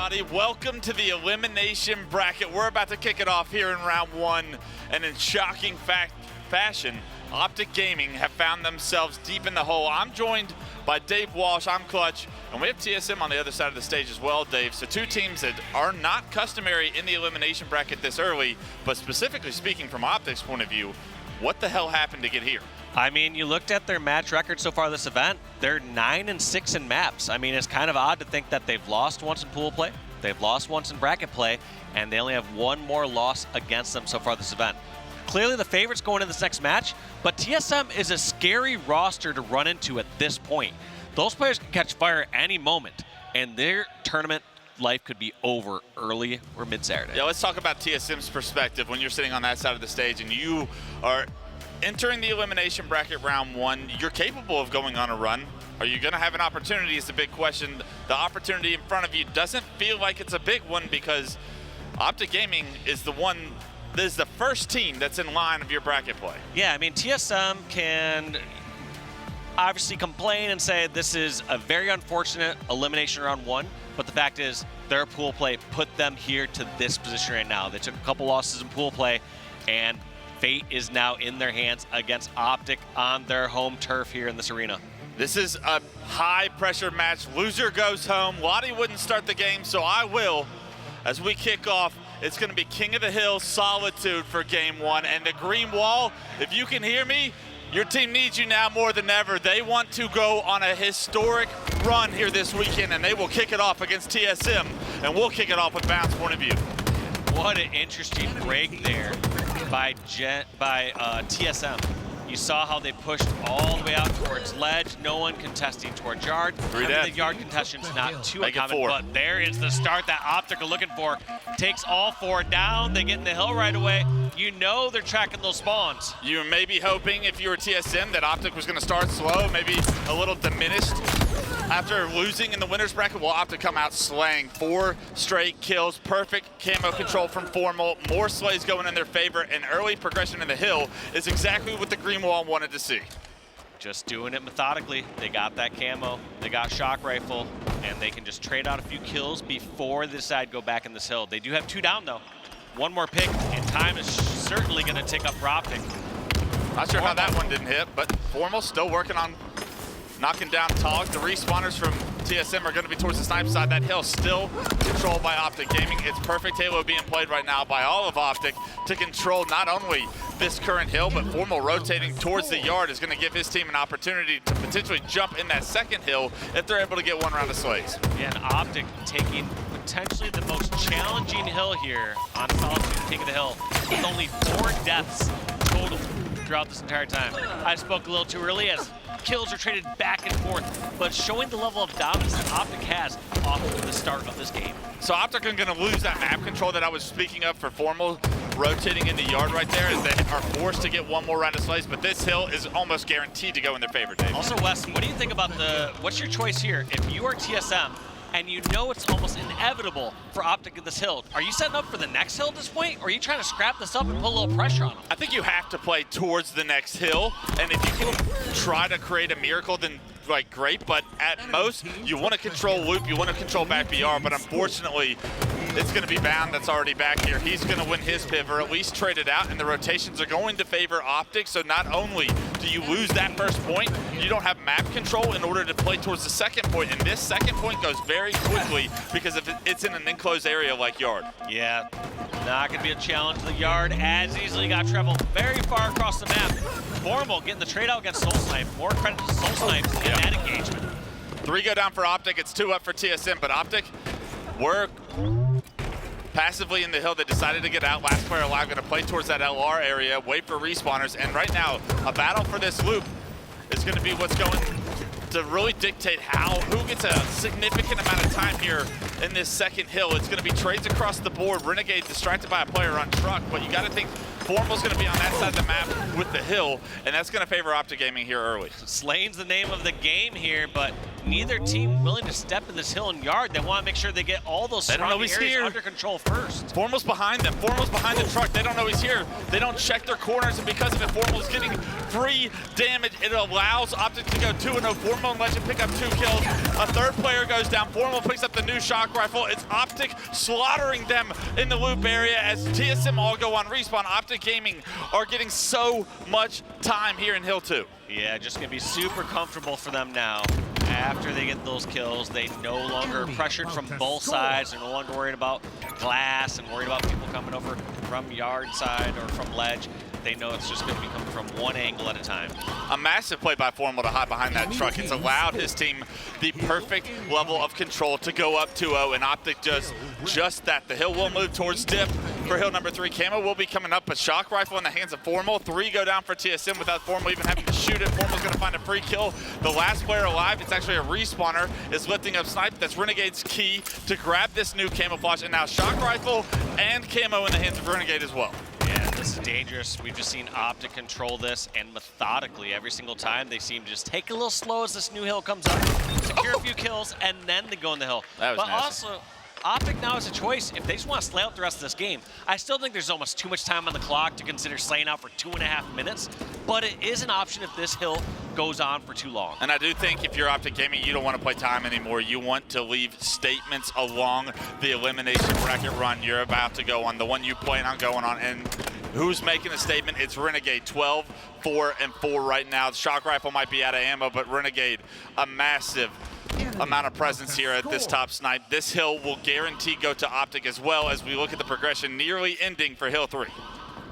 everybody. Welcome to the elimination bracket. We're about to kick it off here in round one, and in shocking fashion, Optic Gaming have found themselves deep in the hole. I'm joined by Dave Walsh, I'm Clutch, and we have TSM on the other side of the stage as well, Dave. So two teams that are not customary in the elimination bracket this early, but specifically speaking from Optic's point of view, what the hell happened to get here? I mean, you looked at their match record so far this event, they're 9-6 in maps. I mean, it's kind of odd to think that they've lost once in pool play, they've lost once in bracket play, and they only have one more loss against them so far this event. Clearly the favorites going into this next match, but TSM is a scary roster to run into at this point. Those players can catch fire any moment, and their tournament life could be over early or mid-Saturday. Yeah, let's talk about TSM's perspective when you're sitting on that side of the stage and you are entering the elimination bracket round one. You're capable of going on a run. Are you going to have an opportunity is the big question. The opportunity in front of you doesn't feel like it's a big one because Optic Gaming is the one, this is the first team that's in line of your bracket play. Yeah, I mean, TSM can obviously complain and say this is a very unfortunate elimination round one, but the fact is their pool play put them here to this position right now. They took a couple losses in pool play, and fate is now in their hands against Optic on their home turf here in this arena. This is a high pressure match. Loser goes home. Lottie wouldn't start the game, so I will. As we kick off, it's gonna be King of the Hill Solitude for game one. And the green wall, if you can hear me, your team needs you now more than ever. They want to go on a historic run here this weekend, and they will kick it off against TSM, and we'll kick it off with Bounce point of view. What an interesting break there by TSM. You saw how they pushed all the way out towards ledge, no one contesting towards yard. The yard contention's not too uncommon, but there is the start that Optic are looking for. Takes all four down, they get in the hill right away. You know they're tracking those spawns. You may be hoping, if you were TSM, that Optic was gonna start slow, maybe a little diminished. After losing in the winner's bracket, will Optic come out slaying 4 straight kills, perfect camo control from Formal, more slays going in their favor, and early progression in the hill is exactly what the green wall wanted to see. Just doing it methodically. They got that camo, they got shock rifle, and they can just trade out a few kills before they decide to go back in this hill. They do have 2 down though. One more pick, and time is certainly gonna tick up for Optic. Not sure how that one didn't hit, but Formal still working on knocking down Taulek. The respawners from TSM are going to be towards the snipe side. That hill still controlled by Optic Gaming. It's perfect Halo being played right now by all of Optic to control not only this current hill, but Formal rotating towards the yard is going to give his team an opportunity to potentially jump in that second hill if they're able to get one round of slays. And Optic taking potentially the most challenging hill here on Solitude, King of the Hill, with only 4 deaths total throughout this entire time. I spoke a little too early as kills are traded back and forth, but showing the level of dominance that Optic has off of the start of this game. So Optic are going to lose that map control that I was speaking of for Formal rotating in the yard right there, as they are forced to get one more round of slays, but this hill is almost guaranteed to go in their favor, Dave. Also, Wes, what do you think about what's your choice here? If you are TSM, and you know it's almost inevitable for Optic at this hill, are you setting up for the next hill at this point, or are you trying to scrap this up and put a little pressure on them? I think you have to play towards the next hill, and if you can try to create a miracle, then like great, but at most, you want to control loop, you want to control back BR, but unfortunately, it's going to be Bound that's already back here. He's going to win his piv, or at least trade it out, and the rotations are going to favor Optic, so not only do you lose that first point, you don't have map control in order to play towards the second point, and this second point goes very quickly because if it's in an enclosed area like yard. Yeah, not going to be a challenge to the yard as easily. Got travel very far across the map. Formal getting the trade out against SoulSnipe. More credit to SoulSnipe in that engagement. 3 go down for Optic, it's 2 up for TSM, but Optic were passively in the hill. They decided to get out. Last player alive going to play towards that LR area, wait for respawners, and right now, a battle for this loop is going to be what's going to really dictate who gets a significant amount of time here in this second hill. It's going to be trades across the board. Renegade distracted by a player on Druk, but you got to think Formal's going to be on that side of the map with the hill, and that's going to favor Optic Gaming here early. Slaying's the name of the game here, but neither team willing to step in this hill and yard. They want to make sure they get all those surrounding areas under control first. Formal's behind them. Formal's behind the truck. They don't know he's here. They don't check their corners, and because of it, Formal's getting free damage. It allows Optic to go 2-0. Formal and Legend pick up 2 kills. A third player goes down. Formal picks up the new shock rifle. It's Optic slaughtering them in the loop area as TSM all go on respawn. Optic Gaming are getting so much time here in Hill 2. Yeah, just gonna be super comfortable for them now. After they get those kills, they no longer are pressured from both sides. They're no longer worried about glass and worried about people coming over from yard side or from ledge. They know it's just going to be coming from one angle at a time. A massive play by Formal to hide behind that truck. It's allowed his team the perfect level of control to go up 2-0, and Optic does just that. The hill will move towards dip for hill number 3. Camo will be coming up, but shock rifle in the hands of Formal. 3 go down for TSM without Formal even having to shoot it. Formal's going to find a free kill. The last player alive, it's actually a respawner, is lifting up Snipe. That's Renegade's key to grab this new camouflage, and now shock rifle and camo in the hands of Renegade as well. Yeah, this is dangerous. We've just seen Optic control this, and methodically every single time they seem to just take a little slow as this new hill comes up, secure a few kills, and then they go in the hill. That was but nasty. Also, Optic now has a choice. If they just want to slay out the rest of this game, I still think there's almost too much time on the clock to consider slaying out for 2.5 minutes, but it is an option if this hill goes on for too long. And I do think if you're Optic Gaming, you don't want to play time anymore. You want to leave statements along the elimination bracket run you're about to go on, the one you plan on going on. And who's making a statement? It's Renegade, 12, 4, and 4 right now. The shock rifle might be out of ammo, but Renegade, a massive amount of presence here at this top snipe. This hill will guarantee go to Optic as well as we look at the progression nearly ending for hill 3.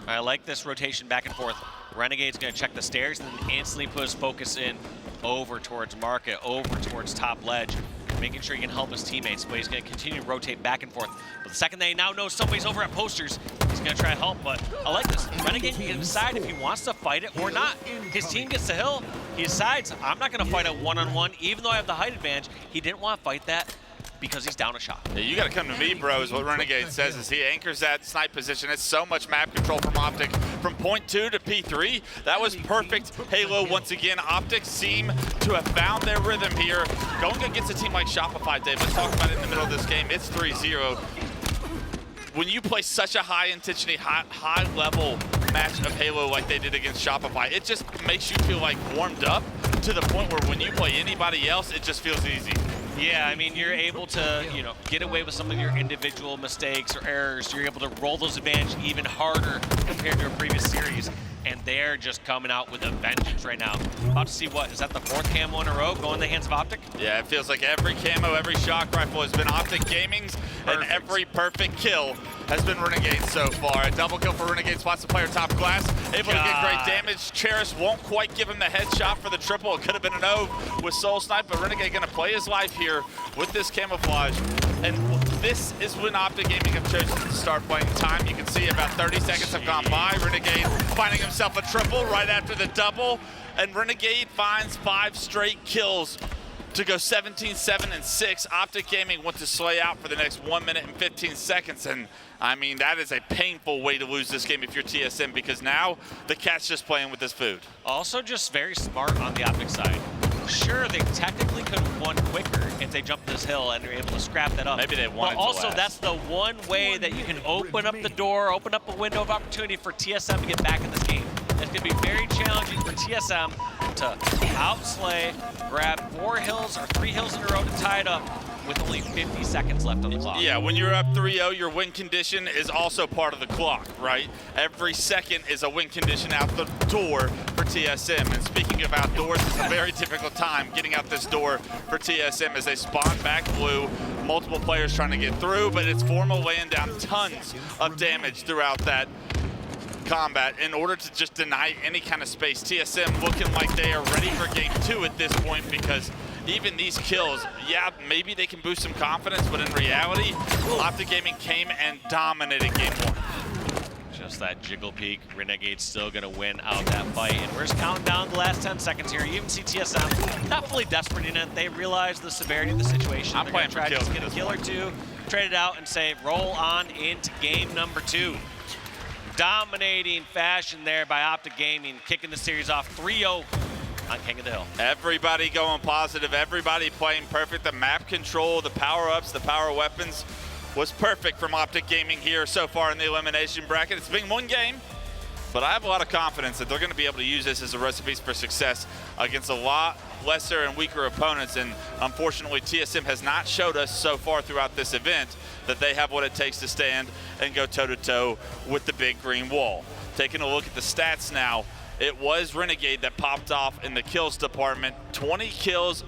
I like this rotation back and forth. Renegade's going to check the stairs and then instantly put his focus in over towards market, over towards top ledge, making sure he can help his teammates, but he's going to continue to rotate back and forth. But the second they now know somebody's over at posters, he's going to try to help, but I like this. Renegade can decide if he wants to fight it or not. His team gets the hill, he decides, I'm not going to fight a one-on-one, even though I have the height advantage. He didn't want to fight that because he's down a shot. Yeah, you got to come to me, bro, is what Renegade says as he anchors that snipe position. It's so much map control from Optic. From point 2 to P3, that was perfect Halo once again. Optic seem to have found their rhythm here. Going against a team like Shopify, Dave, let's talk about it in the middle of this game. It's 3-0. When you play such a high intensity, high level match of Halo like they did against Shopify, it just makes you feel like warmed up to the point where when you play anybody else, it just feels easy. Yeah, I mean, you're able to, get away with some of your individual mistakes or errors. You're able to roll those advantage even harder compared to a previous series. And they're just coming out with a vengeance right now. About to see what, is that the 4th camo in a row going in the hands of Optic? Yeah, it feels like every camo, every shock rifle has been Optic Gaming's, and every perfect kill has been Renegade so far. A double kill for Renegade, spots the player top glass, able to get great damage. Cherished won't quite give him the headshot for the triple. It could have been an O with SoulSnipe, but Renegade gonna play his life here with this camouflage. And this is when Optic Gaming have chosen to start playing time. You can see about 30 seconds have gone by. Renegade finding himself a triple right after the double, and Renegade finds 5 straight kills to go 17, 7, and 6. Optic Gaming wants to slay out for the next 1 minute and 15 seconds, and I mean, that is a painful way to lose this game if you're TSM, because now the cat's just playing with this food. Also just very smart on the Optic side. Sure, they technically could have won quicker if they jumped this hill and were able to scrap that up. Maybe they wanted But also, to last. that's the one way that you can open up the door, open up a window of opportunity for TSM to get back in this game. It's going to be very challenging for TSM to outslay, grab 4 hills or 3 hills in a row to tie it up with only 50 seconds left on the clock. Yeah, when you're up 3-0, your win condition is also part of the clock, right? Every second is a win condition out the door for TSM. And speaking of outdoors, it's a very difficult time getting out this door for TSM as they spawn back blue. Multiple players trying to get through, but it's Formal laying down tons of damage throughout that combat in order to just deny any kind of space. TSM looking like they are ready for game 2 at this point, because even these kills, yeah, maybe they can boost some confidence, but in reality, Optic Gaming came and dominated game 1. Just that jiggle peek. Renegade's still going to win out that fight. And we're just counting down the last 10 seconds here. You even see TSM not fully desperate in it. They realize the severity of the situation. I'm playing try for kills to get a kill or 2, trade it out, and say, roll on into game number 2. Dominating fashion there by Optic Gaming, kicking the series off 3-0 on King of the Hill. Everybody going positive, everybody playing perfect. The map control, the power-ups, the power weapons was perfect from Optic Gaming here so far in the elimination bracket. It's been one game, but I have a lot of confidence that they're going to be able to use this as a recipe for success against a lot lesser and weaker opponents. And unfortunately, TSM has not showed us so far throughout this event that they have what it takes to stand and go toe-to-toe with the big green wall. Taking a look at the stats now, it was Renegade that popped off in the kills department. 20 kills,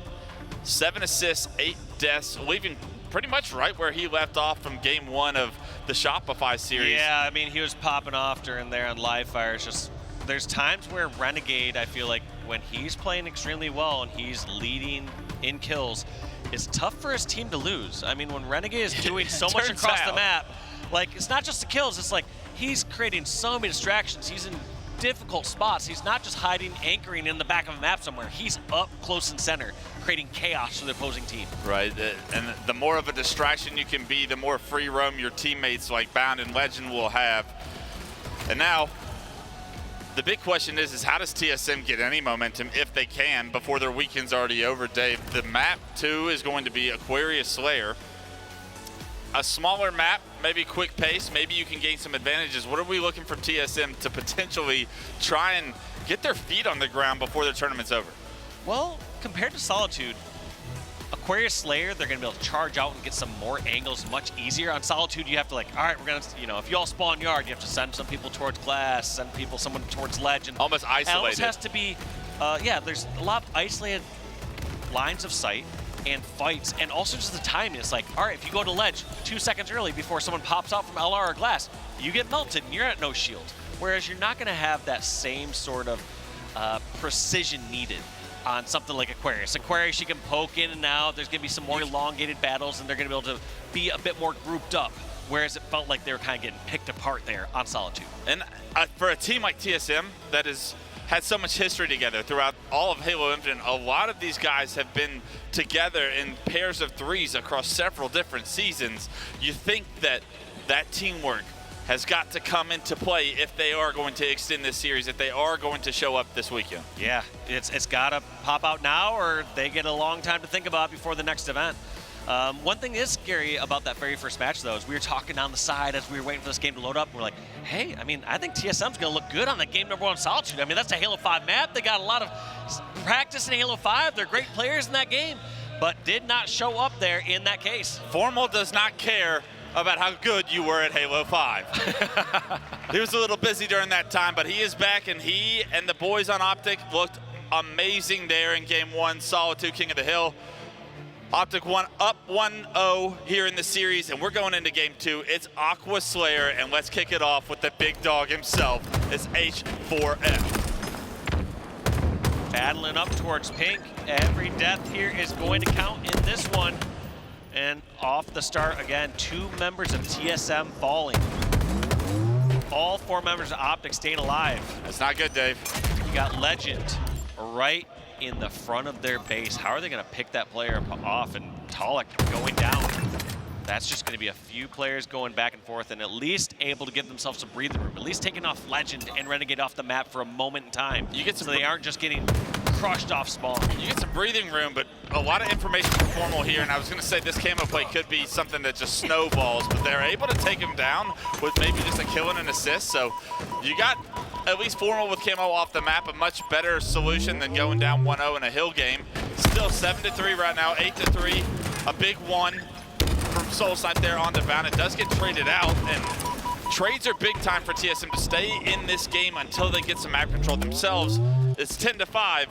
7 assists, 8 deaths, leaving pretty much right where he left off from game 1 of the Shopify series. Yeah, I mean, he was popping off during there on live fire. It's just, there's times where Renegade, I feel like when he's playing extremely well and he's leading in kills, it's tough for his team to lose. I mean, when Renegade is doing so much across the map, like, it's not just the kills, it's like he's creating so many distractions. He's in difficult spots. He's not just hiding, anchoring in the back of a map somewhere. He's up close and center, creating chaos for the opposing team. Right, and the more of a distraction you can be, the more free roam your teammates like Bound and Lqgend will have. And now, the big question is how does TSM get any momentum, if they can, before their weekend's already over, Dave? The map, too, is going to be Aquarius Slayer. A smaller map, maybe quick pace, maybe you can gain some advantages. What are we looking from TSM to potentially try and get their feet on the ground before the tournament's over? Well, compared to Solitude, Aquarius Slayer, they're going to be able to charge out and get some more angles much easier. On Solitude, you have to, like, all right, we're going to, you know, if you all spawn yard, you have to send some people towards glass, send someone towards Lqgend. Almost isolated. Almost has to be, yeah, there's a lot of isolated lines of sight and fights, and also just the timing. It's like, all right, if you go to ledge 2 seconds early before someone pops out from LR or glass, you get melted and you're at no shield. Whereas you're not going to have that same sort of precision needed on something like Aquarius. Aquarius, you can poke in and out. There's going to be some more elongated battles, and they're going to be able to be a bit more grouped up, whereas it felt like they were kind of getting picked apart there on Solitude. And for a team like TSM that has had so much history together throughout all of Halo Infinite, a lot of these guys have been together in pairs of threes across several different seasons. You think that that teamwork has got to come into play if they are going to extend this series, if they are going to show up this weekend. Yeah, it's got to pop out now, or they get a long time to think about before the next event. One thing is scary about that very first match, though, is we were talking down the side as we were waiting for this game to load up. We're like, hey, I mean, I think TSM's going to look good on the game #1 Solitude. I mean, that's a Halo 5 map. They got a lot of practice in Halo 5. They're great players in that game, but did not show up there in that case. Formal does not care about how good you were at Halo 5. He was a little busy during that time, but he is back, and he and the boys on Optic looked amazing there in game 1, Solitude King of the Hill. Optic won up 1-0 here in the series, and we're going into game 2. It's Aqua Slayer, and let's kick it off with the big dog himself. It's H4F. Battling up towards pink. Every death here is going to count in this one. And off the start, again, 2 members of TSM falling. All 4 members of Optic staying alive. That's not good, Dave. You got Lqgend right in the front of their base. How are they going to pick that player off? And Taulek going down. That's just going to be a few players going back and forth and at least able to give themselves some breathing room. At least taking off Lqgend and Renegade off the map for a moment in time. You get so they aren't just getting crushed off spawn. You get some breathing room, but a lot of information from Formal here, and I was going to say this camo play could be something that just snowballs, but they're able to take him down with maybe just a kill and an assist. So you got at least Formal with camo off the map, a much better solution than going down 1-0 in a Hill game. Still 7-3 right now, 8-3, a big one from SoulSnipe there on the Bound. It does get traded out, and trades are big time for TSM to stay in this game until they get some map control themselves. It's 10-5.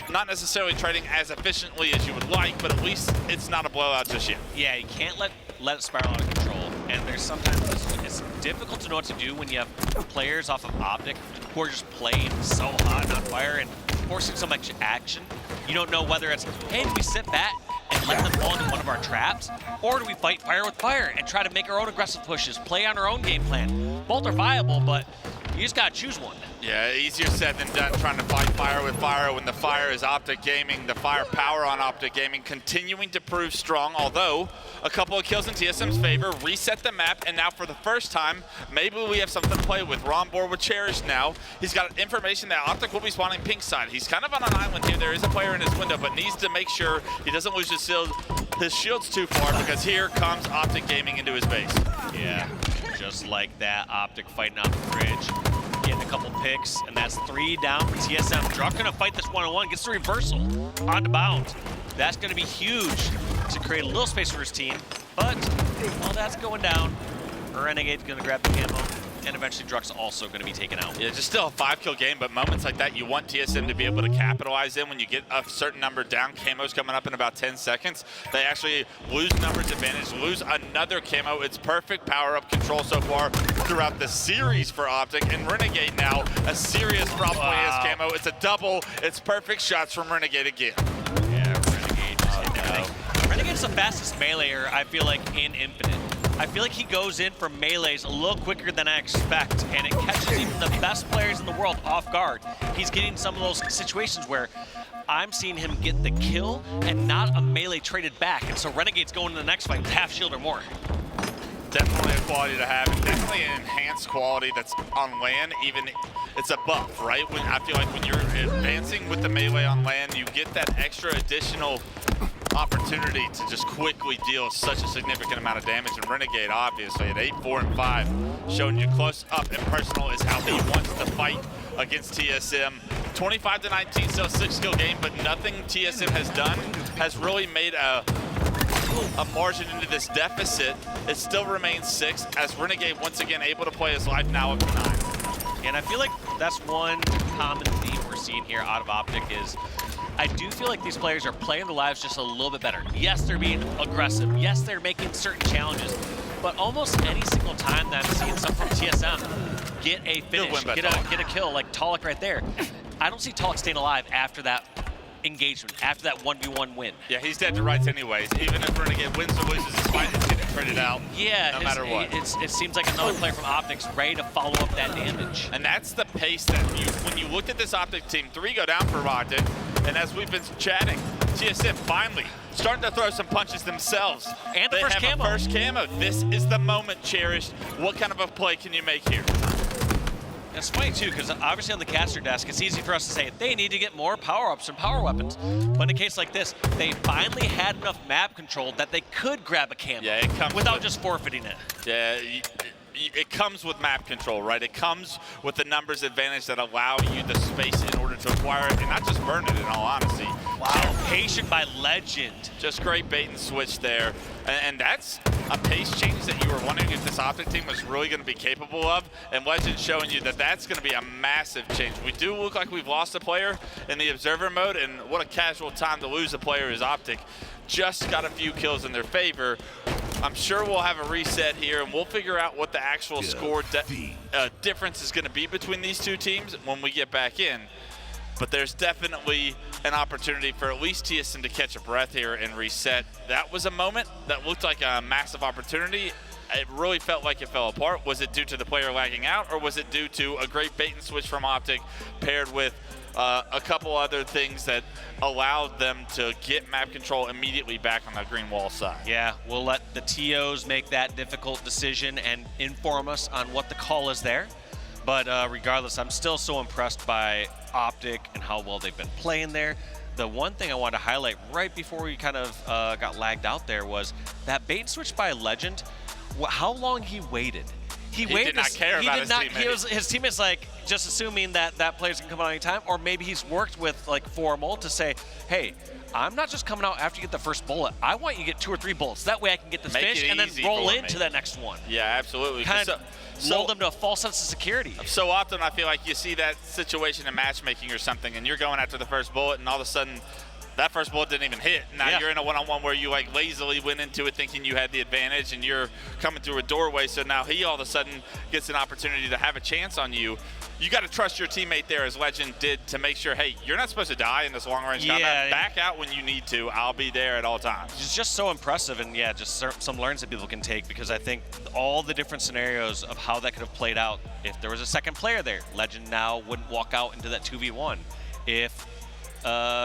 Not necessarily trading as efficiently as you would like, but at least it's not a blowout just yet. Yeah, you can't let it spiral out of control. And there's sometimes it's difficult to know what to do when you have players off of Optic who are just playing so hot and on fire and forcing so much action. You don't know whether it's, hey, do we sit back and let them fall into one of our traps, or do we fight fire with fire and try to make our own aggressive pushes, play on our own game plan? Both are viable, but You just gotta choose one. Yeah, easier said than done trying to fight fire with fire when the fire is Optic Gaming. The firepower on Optic Gaming continuing to prove strong, although a couple of kills in TSM's favor, reset the map, and now for the first time, maybe we have something to play with. We're on board with Cherished now. He's got information that Optic will be spawning pink side. He's kind of on an island here. There is a player in his window, but needs to make sure he doesn't lose his shields too far, because here comes Optic Gaming into his base. Yeah, just like that, Optic fighting off the bridge, getting a couple picks, and that's 3 down for TSM. Druk gonna fight this one-on-one, gets the reversal on the bound. That's gonna be huge to create a little space for his team, but while that's going down, Renegade's gonna grab the camo, and eventually Druk's also gonna be taken out. Yeah, just still a 5-kill game, but moments like that you want TSM to be able to capitalize in when you get a certain number down. Camo's coming up in about 10 seconds. They actually lose numbers advantage, lose another camo. It's perfect power-up control so far throughout the series for Optic, and Renegade now a serious problem with his camo. It's a double. It's perfect shots from Renegade again. Yeah, Renegade just hit everything. Renegade's the fastest meleeer, I feel like, in Infinite. I feel like he goes in for melees a little quicker than I expect, and it catches even the best players in the world off guard. He's getting some of those situations where I'm seeing him get the kill and not a melee traded back, and so Renegade's going to the next fight with half shield or more. Definitely a quality to have, and definitely an enhanced quality that's on land. Even it's a buff, right? When I feel like when you're advancing with the melee on land, you get that extra additional opportunity to just quickly deal such a significant amount of damage. And Renegade, obviously, at 8, 4, and 5, showing you close up and personal is how he wants to fight against TSM. 25-19, still a 6-kill game, but nothing TSM has done has really made a margin into this deficit. It still remains 6, as Renegade once again able to play his life now up to 9. And I feel like that's one common theme we're seeing here out of Optic is I do feel like these players are playing their lives just a little bit better. Yes, they're being aggressive. Yes, they're making certain challenges. But almost any single time that I'm seeing some from TSM get a finish, get a kill, like Taulek right there, I don't see Taulek staying alive after that engagement, after that 1v1 win. Yeah, he's dead to rights anyways. Even if Renegade wins or loses his fight, it's getting traded out. Yeah, no matter what. It seems like another player from Optic's ready to follow up that damage. And that's the pace that when you looked at this Optic team, 3 go down for Optic, and as we've been chatting, TSM finally starting to throw some punches themselves. And the first camo. They have a first camo. This is the moment, Cherished. What kind of a play can you make here? It's funny too, because obviously on the caster desk, it's easy for us to say they need to get more power-ups and power weapons. But in a case like this, they finally had enough map control that they could grab a camo without just forfeiting it. Yeah, it comes with map control, right? It comes with the numbers advantage that allow you the space in order to acquire it and not just burn it, in all honesty. Wow, patient by Lqgend. Just great bait and switch there. And that's a pace change that you were wondering if this Optic team was really going to be capable of. And Lqgend showing you that that's going to be a massive change. We do look like we've lost a player in the observer mode, and what a casual time to lose a player is Optic. Just got a few kills in their favor. I'm sure we'll have a reset here, and we'll figure out what the actual score difference is going to be between these two teams when we get back in. But there's definitely an opportunity for at least TSM to catch a breath here and reset. That was a moment that looked like a massive opportunity. It really felt like it fell apart. Was it due to the player lagging out, or was it due to a great bait and switch from Optic paired with a couple other things that allowed them to get map control immediately back on the green wall side? Yeah, we'll let the TOs make that difficult decision and inform us on what the call is there. But regardless, I'm still so impressed by Optic and how well they've been playing there. The one thing I wanted to highlight right before we kind of got lagged out there was that bait and switch by Lqgend, how long he waited. He did not care about his teammates. His teammates like just assuming that that player's gonna come out anytime, or maybe he's worked with like Formal to say, hey, I'm not just coming out after you get the first bullet. I want you to get 2 or 3 bullets. That way I can get this finish and then roll into that next one. Yeah, absolutely. Kind of lull them to a false sense of security. So often I feel like you see that situation in matchmaking or something, and you're going after the first bullet, and all of a sudden that first bullet didn't even hit. Now Yeah. you're in a one-on-one where you like lazily went into it thinking you had the advantage and you're coming through a doorway, so now he all of a sudden gets an opportunity to have a chance on you. You got to trust your teammate there, as Lqgend did, to make sure, hey, you're not supposed to die in this long-range combat. Back out when you need to. I'll be there at all times. It's just so impressive, and yeah, just some learns that people can take, because I think all the different scenarios of how that could have played out, if there was a second player there, Lqgend now wouldn't walk out into that 2v1. If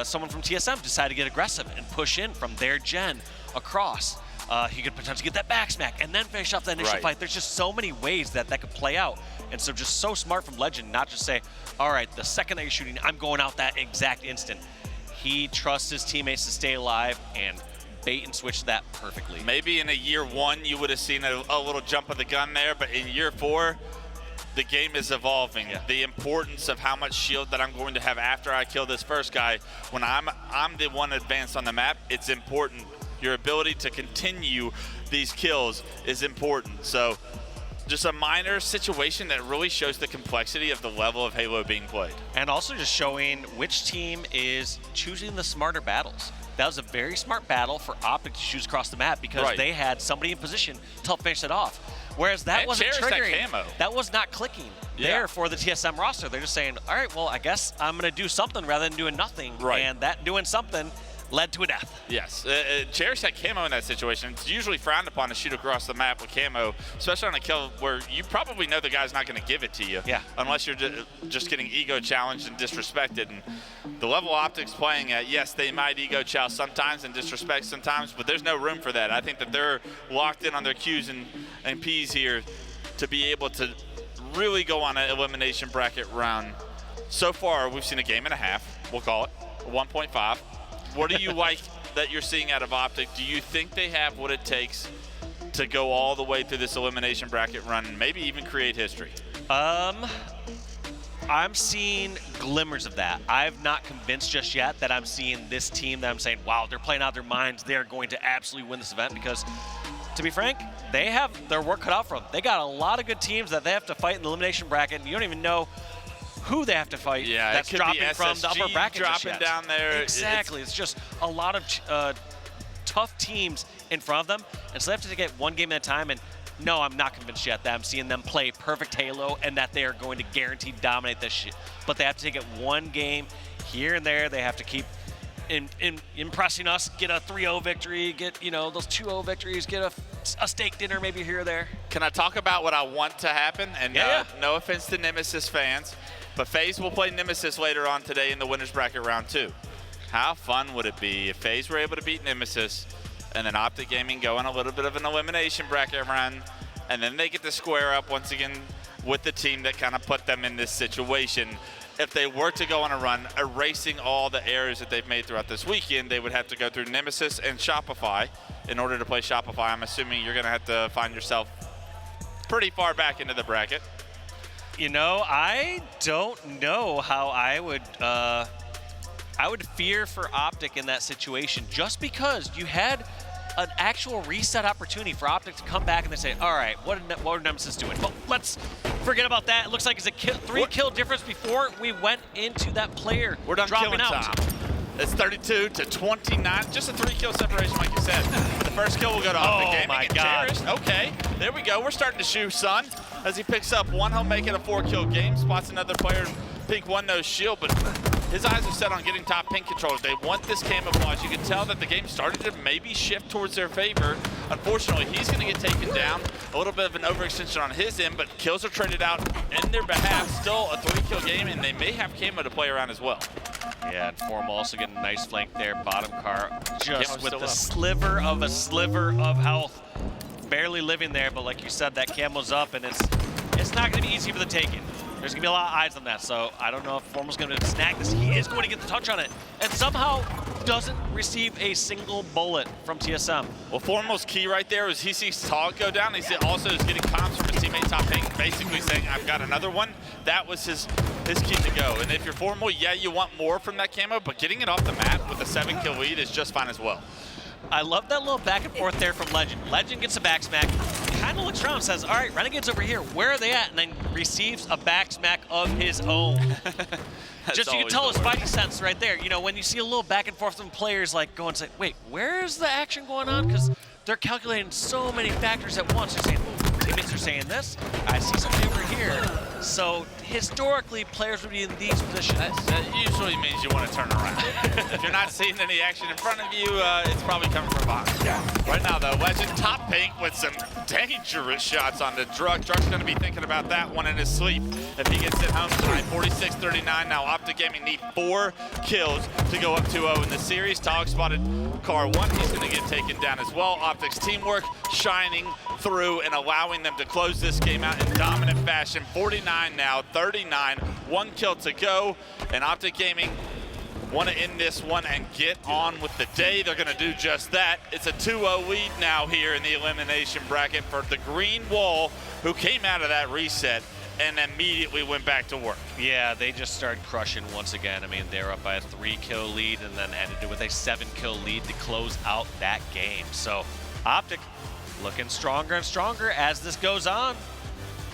someone from TSM decided to get aggressive and push in from their gen across, he could potentially get that back smack and then finish off the initial fight. There's just so many ways that could play out. And so just so smart from Lqgend not just say, all right, the second that you're shooting, I'm going out that exact instant. He trusts his teammates to stay alive and bait and switch that perfectly. Maybe in a year 1 you would have seen a little jump of the gun there, but in year 4, the game is evolving. Yeah. The importance of how much shield that I'm going to have after I kill this first guy, when I'm the one advanced on the map, it's important. Your ability to continue these kills is important. So just a minor situation that really shows the complexity of the level of Halo being played. And also just showing which team is choosing the smarter battles. That was a very smart battle for Optic to choose across the map, because they had somebody in position to help finish it off. Whereas that wasn't triggering. That was not clicking there for the TSM roster. They're just saying, all right, well, I guess I'm going to do something rather than doing nothing. And that doing something led to a death. Yes, Cherished had camo in that situation. It's usually frowned upon to shoot across the map with camo, especially on a kill where you probably know the guy's not going to give it to you. Unless you're just getting ego challenged and disrespected. And the level Optic's playing at, yes, they might ego chow sometimes and disrespect sometimes, but there's no room for that. I think that they're locked in on their Qs and Ps here to be able to really go on an elimination bracket round. So far, we've seen a game and a half, we'll call it, 1.5. What do you like that you're seeing out of Optic? Do you think they have what it takes to go all the way through this elimination bracket run and maybe even create history? I'm seeing glimmers of that. I'm not convinced just yet that I'm seeing this team that I'm saying, wow, they're playing out their minds. They're going to absolutely win this event, because, to be frank, they have their work cut out for them. They got a lot of good teams that they have to fight in the elimination bracket, and you don't even know who they have to fight. That's dropping from the upper bracket dropping down there. Exactly. It's just a lot of tough teams in front of them, and so they have to get one game at a time. And no, I'm not convinced yet that I'm seeing them play perfect Halo and that they are going to guaranteed dominate this shit. But they have to take it one game here and there. They have to keep impressing us, get a 3-0 victory, get those 2-0 victories, get a steak dinner maybe here or there. Can I talk about what I want to happen? And no offense to Nemesis fans, but FaZe will play Nemesis later on today in the winners bracket round 2. How fun would it be if FaZe were able to beat Nemesis and then Optic Gaming go on a little bit of an elimination bracket run, and then they get to square up once again with the team that kind of put them in this situation. If they were to go on a run, erasing all the errors that they've made throughout this weekend, they would have to go through Nemesis and Shopify. In order to play Shopify, I'm assuming you're going to have to find yourself pretty far back into the bracket. I don't know how I would fear for Optic in that situation, just because you had an actual reset opportunity for Optic to come back and they say, all right, what are Nemesis doing? Well, let's forget about that. It looks like it's a 3-kill difference before we went into that player We're done dropping killing out. time. It's 32 to 29, just a 3-kill separation like you said. The first kill will go to Optic Gaming. My God. Cherished. Okay, there we go. We're starting to shoot, son. As he picks up one, he'll make it a 4-kill game, spots another player, Pink one no shield, but his eyes are set on getting top Pink controls. They want this camouflage. You can tell that the game started to maybe shift towards their favor. Unfortunately, he's going to get taken down. A little bit of an overextension on his end, but kills are traded out in their behalf. Still a 3-kill game, and they may have camo to play around as well. Yeah, and Form also getting a nice flank there. Bottom car just Camo's with the still sliver of health. Barely living there, but like you said, that camo's up, and it's not going to be easy for the taking. There's going to be a lot of eyes on that, so I don't know if Formal's going to snag this. He is going to get the touch on it, and somehow doesn't receive a single bullet from TSM. Well, Formal's key right there is he sees Taulek go down. He also is getting comms from his teammate Top Pink, basically saying, I've got another one. That was his key to go. And if you're Formal, yeah, you want more from that camo, but getting it off the mat with a 7-kill lead is just fine as well. I love that little back and forth there from Lqgend. Lqgend gets a back smack, kind of looks around and says, all right, Renegade's over here. Where are they at? And then receives a back smack of his own. Just you can tell his Spidey sense right there. You know, when you see a little back and forth from players like going and say, wait, where's the action going on? Because they're calculating so many factors at once. They're saying, oh, teammates are saying this. I see something over here. So historically, players would be in these positions. That usually means you want to turn around. If you're not seeing any action in front of you, it's probably coming from behind. Yeah. Right now, though, Lqgend top pink with some dangerous shots on the Druk. Druk's going to be thinking about that one in his sleep if he gets it home tonight. 46-39. Now Optic Gaming need 4 kills to go up 2-0 in the series. Taulek spotted car 1. He's going to get taken down as well. Optic's teamwork shining through and allowing them to close this game out in dominant fashion. 49 now, 39, 1 kill to go, and Optic Gaming want to end this one and get on with the day. They're going to do just that. It's a 2-0 lead now here in the elimination bracket for the Green Wall, who came out of that reset and immediately went back to work. Yeah, they just started crushing once again. I mean, they're up by a 3-kill lead and then ended with a 7-kill lead to close out that game. So Optic looking stronger and stronger as this goes on.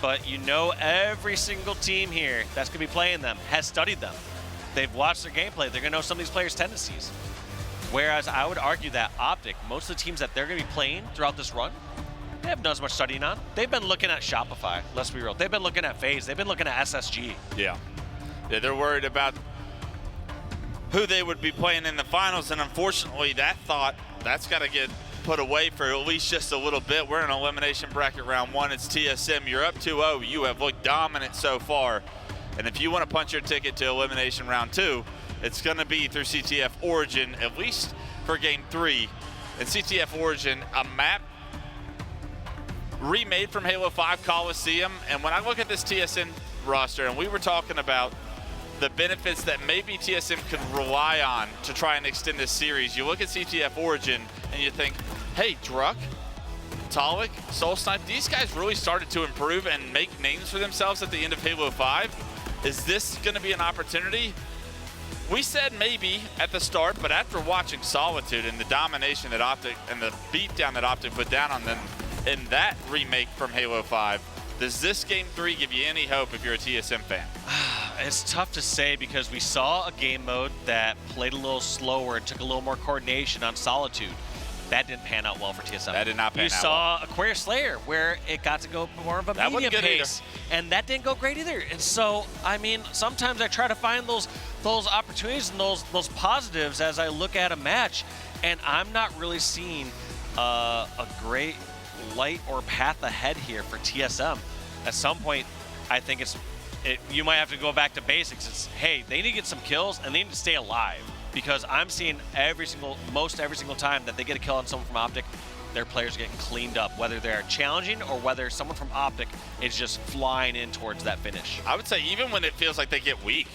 But you know, every single team here that's going to be playing them has studied them. They've watched their gameplay. They're going to know some of these players' tendencies. Whereas I would argue that Optic, most of the teams that they're going to be playing throughout this run, they haven't done as much studying on. They've been looking at Shopify, let's be real. They've been looking at FaZe. They've been looking at SSG. Yeah, they're worried about who they would be playing in the finals, and unfortunately, that's got to get put away for at least just a little bit. We're in elimination bracket round 1. It's TSM. You're up 2-0. You have looked dominant so far. And if you want to punch your ticket to elimination round 2, it's going to be through CTF Origin, at least for game 3. And CTF Origin, a map remade from Halo 5 Coliseum. And when I look at this TSM roster, and we were talking about the benefits that maybe TSM could rely on to try and extend this series, you look at CTF Origin and you think, hey, Druk, Taulek, SoulSnipe, these guys really started to improve and make names for themselves at the end of Halo 5. Is this going to be an opportunity? We said maybe at the start, but after watching Solitude and the domination that Optic and the beatdown that Optic put down on them in that remake from Halo 5, does this game 3 give you any hope if you're a TSM fan? It's tough to say because we saw a game mode that played a little slower and took a little more coordination on Solitude. That didn't pan out well for TSM. That did not pan out well. You saw Aquarius Slayer where it got to go more of a medium pace, and that didn't go great either. And so, I mean, sometimes I try to find those opportunities and those positives as I look at a match, and I'm not really seeing a great light or path ahead here for TSM. At some point, I think you might have to go back to basics. It's, hey, they need to get some kills and they need to stay alive, because I'm seeing most every single time that they get a kill on someone from Optic, their players getting cleaned up, whether they're challenging or whether someone from Optic is just flying in towards that finish. I would say even when it feels like they get weak,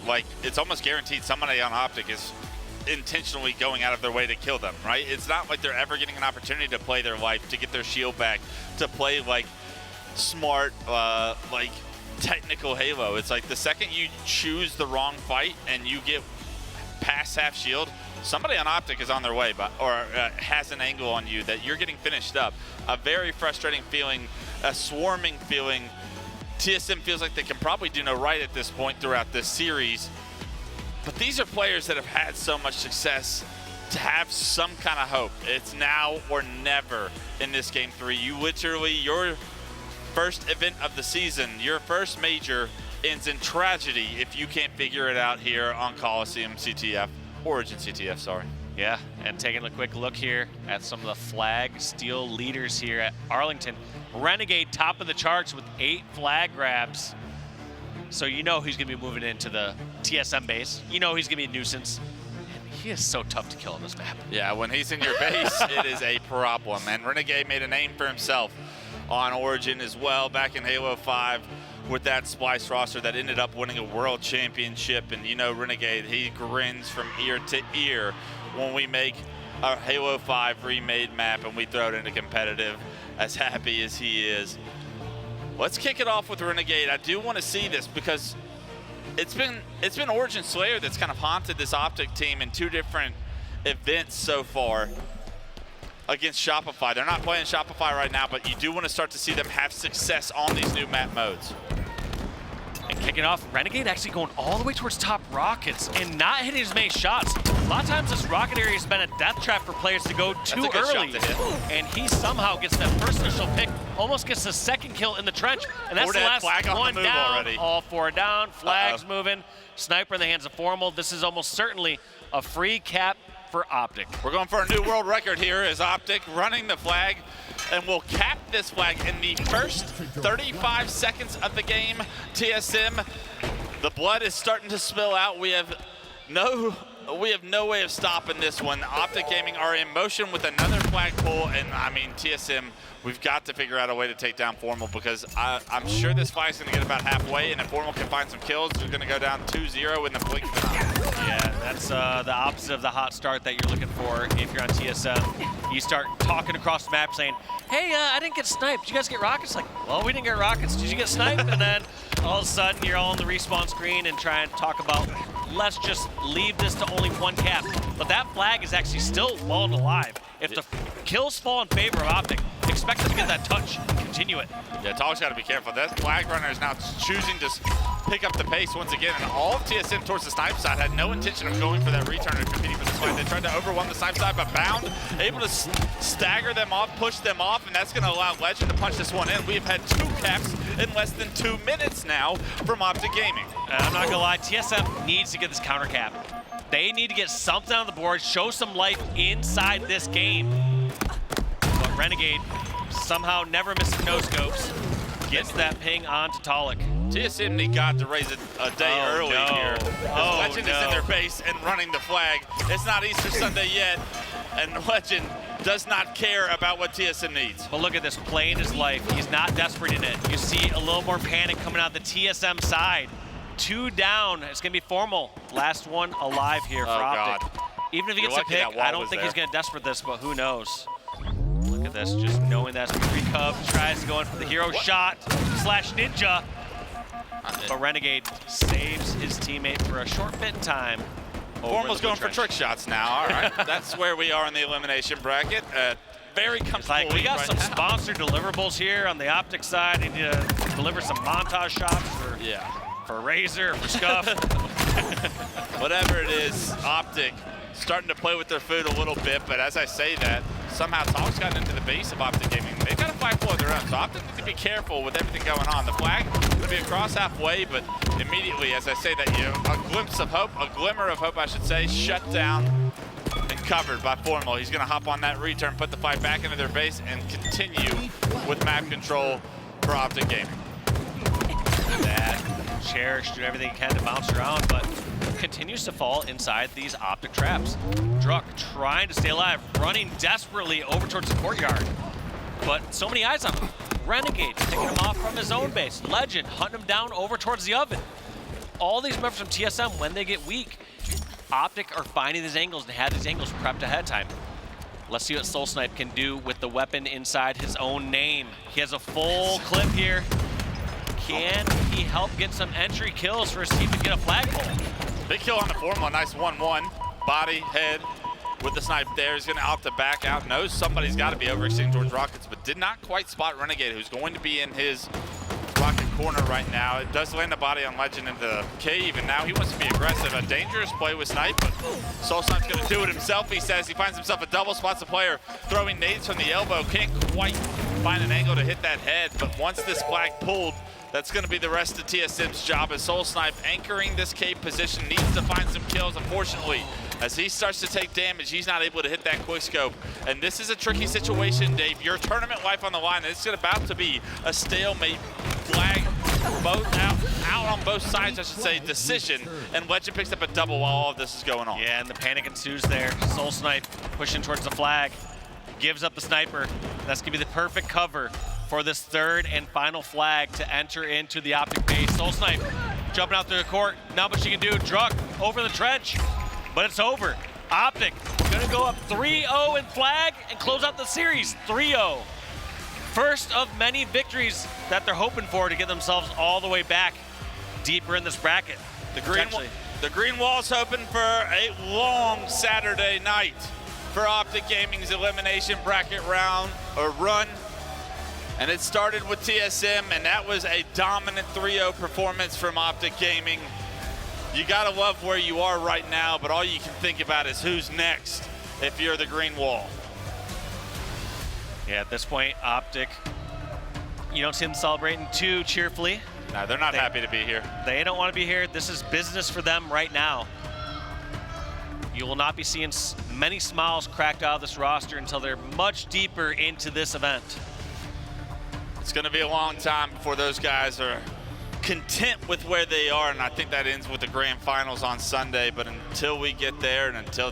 like it's almost guaranteed somebody on Optic is intentionally going out of their way to kill them, right? It's not like they're ever getting an opportunity to play their life, to get their shield back, to play like smart, like technical Halo. It's like the second you choose the wrong fight and you get past half shield, somebody on Optic is on their way, or has an angle on you that you're getting finished up. A very frustrating feeling, a swarming feeling. TSM feels like they can probably do no right at this point throughout this series. But these are players that have had so much success to have some kind of hope. It's now or never in this game 3. You literally, your first event of the season, your first major, ends in tragedy if you can't figure it out here on Coliseum CTF, Origin CTF, sorry. Yeah, and taking a quick look here at some of the flag steal leaders here at Arlington. Renegade top of the charts with 8 flag grabs. So you know he's going to be moving into the TSM base. You know he's going to be a nuisance. And he is so tough to kill on this map. Yeah, when he's in your base, it is a problem. And Renegade made a name for himself on Origin as well back in Halo 5 with that Splice roster that ended up winning a world championship. And you know Renegade, he grins from ear to ear when we make a Halo 5 remade map and we throw it into competitive, as happy as he is. Let's kick it off with Renegade. I do want to see this because it's been Origin Slayer that's kind of haunted this Optic team in 2 different events so far. against Shopify. They're not playing Shopify right now, but you do want to start to see them have success on these new map modes. And kicking off, Renegade actually going all the way towards top rockets and not hitting as many shots. A lot of times this rocket area has been a death trap for players to go too early. And he somehow gets that first initial pick, almost gets the second kill in the trench. And that's the last flag on one the move down. already. All 4 down, flags moving. Sniper in the hands of Formal. This is almost certainly a free cap for Optic. We're going for a new world record here as Optic running the flag, and we'll cap this flag in the first 35 seconds of the game. TSM, the blood is starting to spill out. We have no way of stopping this one. Optic Gaming are in motion with another flag pull, and I mean, TSM, we've got to figure out a way to take down Formal, because I'm sure this fight's gonna get about halfway, and if Formal can find some kills, they're gonna go down 2-0 in the blink of an eye. Yeah, that's the opposite of the hot start that you're looking for if you're on TSM. You start talking across the map saying, hey, I didn't get sniped. Did you guys get rockets? Like, well, we didn't get rockets. Did you get sniped? And then all of a sudden you're all on the respawn screen and trying to talk about, let's just leave this to only 1 cap. But that flag is actually still well and alive. If the kills fall in favor of Optic, expect them to get that touch and continue it. Yeah, Taulek's got to be careful. That flag runner is now choosing to pick up the pace once again, and all of TSM towards the snipe side had no intention of going for that return or competing for this fight. They tried to overwhelm the snipe side, but Bound able to stagger them off, push them off, and that's going to allow Lqgend to punch this one in. We have had 2 caps in less than 2 minutes now from Optic Gaming. I'm not gonna lie, TSM needs to get this counter cap. They need to get something on the board, show some life inside this game. But Renegade somehow never missing no scopes. Gets that ping onto Taulek. TSM need God to raise it a day early here. Lqgend is in their base and running the flag. It's not Easter Sunday yet, and Lqgend does not care about what TSM needs. But look at this, playing his life. He's not desperate in it. You see a little more panic coming out the TSM side. 2 down, it's gonna be Formal. Last one alive here for Optic. God. Even if he gets a pick, I don't think he's gonna desperate this, but who knows? Look at this, just knowing that Cub tries to go in for the hero shot slash ninja. But Renegade saves his teammate for a short bit in time. Formal's going for trick shots now. All right, that's where we are in the elimination bracket. Very comfortable. Like, we got some sponsored deliverables here on the Optic side. Need to deliver some montage shots for Razor, for Scuff. Whatever it is, Optic starting to play with their food a little bit, but as I say that, somehow Taulek's gotten into the base of Optic Gaming. They've got a flag of their own, so Optic needs to be careful with everything going on. The flag is going to be across halfway, but immediately, as I say that, you know, a glimpse of hope, a glimmer of hope, I should say, shut down and covered by Formal. He's going to hop on that return, put the fight back into their base, and continue with map control for Optic Gaming. That Cherished, do everything he can to bounce around, but continues to fall inside these Optic traps. Druk trying to stay alive, running desperately over towards the courtyard. But so many eyes on him. Renegade taking him off from his own base. Lqgend hunting him down over towards the oven. All these members from TSM, when they get weak, Optic are finding these angles and have these angles prepped ahead of time. Let's see what SoulSnipe can do with the weapon inside his own name. He has a full clip here. Can he help get some entry kills for his team to get a flagpole? Big kill on the Formal, nice 1-1. Body, head, with the snipe there. He's gonna opt to back out. Knows somebody's gotta be overextending towards rockets, but did not quite spot Renegade, who's going to be in his rocket corner right now. It does land the body on Lqgend in the cave, and now he wants to be aggressive. A dangerous play with Snipe, but SoulSnipe's gonna do it himself, he says. He finds himself a double, spots the player, throwing nades from the elbow. Can't quite find an angle to hit that head, but once this flag pulled, that's going to be the rest of TSM's job, as SoulSnipe anchoring this cave position, needs to find some kills. Unfortunately, as he starts to take damage, he's not able to hit that quick scope. And this is a tricky situation, Dave. Your tournament life on the line, and it's about to be a stalemate flag, both out on both sides, I should say, decision. And Lqgend picks up a double while all of this is going on. Yeah, and the panic ensues there. SoulSnipe pushing towards the flag, gives up the sniper. That's going to be the perfect cover for this third and final flag to enter into the Optic base. SoulSnipe jumping out through the court. Not much she can do. Druk over the trench, but it's over. Optic gonna go up 3-0 in flag and close out the series 3-0. First of many victories that they're hoping for to get themselves all the way back deeper in this bracket. The green wall's hoping for a long Saturday night. for Optic Gaming's elimination bracket round or run. And it started with TSM, and that was a dominant 3-0 performance from Optic Gaming. You gotta love where you are right now, but all you can think about is who's next if you're the green wall. Yeah, at this point, Optic, you don't see them celebrating too cheerfully. No, they're not happy to be here. They don't want to be here. This is business for them right now. You will not be seeing many smiles cracked out of this roster until they're much deeper into this event. It's going to be a long time before those guys are content with where they are, and I think that ends with the grand finals on Sunday. But until we get there, and until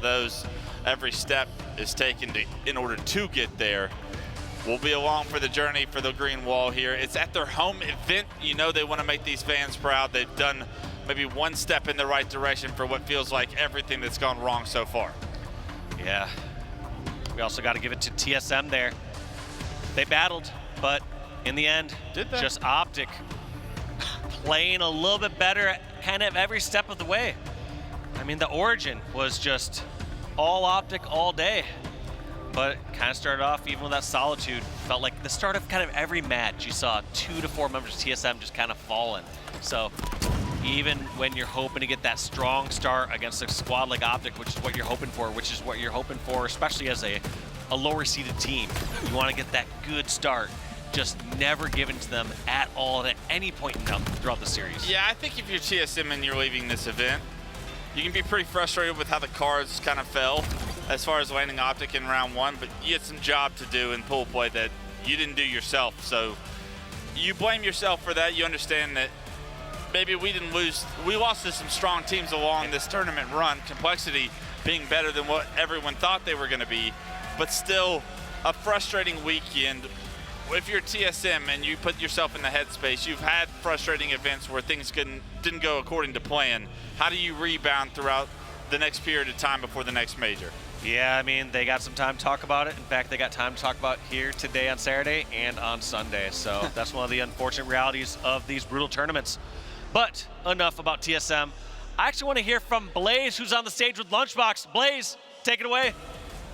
every step is taken in order to get there, we'll be along for the journey for the green wall here. It's at their home event. You know they want to make these fans proud. They've done maybe one step in the right direction for what feels like everything that's gone wrong so far. Yeah. We also got to give it to TSM there. They battled, but in the end, just Optic playing a little bit better kind of every step of the way. I mean, the Origin was just all Optic all day. But kind of started off even with that solitude. Felt like the start of kind of every match, you saw 2 to 4 members of TSM just kind of falling. So even when you're hoping to get that strong start against a squad like Optic, which is what you're hoping for, especially as a lower seeded team, you want to get that good start, just never given to them at all at any point throughout the series. Yeah, I think if you're TSM and you're leaving this event, you can be pretty frustrated with how the cards kind of fell as far as landing Optic in round 1, but you had some job to do in pool play that you didn't do yourself. So you blame yourself for that. You understand that maybe we didn't lose. We lost to some strong teams along this tournament run, Complexity being better than what everyone thought they were going to be, but still a frustrating weekend. If you're TSM and you put yourself in the headspace, you've had frustrating events where things didn't go according to plan. How do you rebound throughout the next period of time before the next major? Yeah, I mean, they got some time to talk about it. In fact, they got time to talk about here today on Saturday and on Sunday. So that's one of the unfortunate realities of these brutal tournaments. But enough about TSM. I actually want to hear from Blaze, who's on the stage with Lunchbox. Blaze, take it away.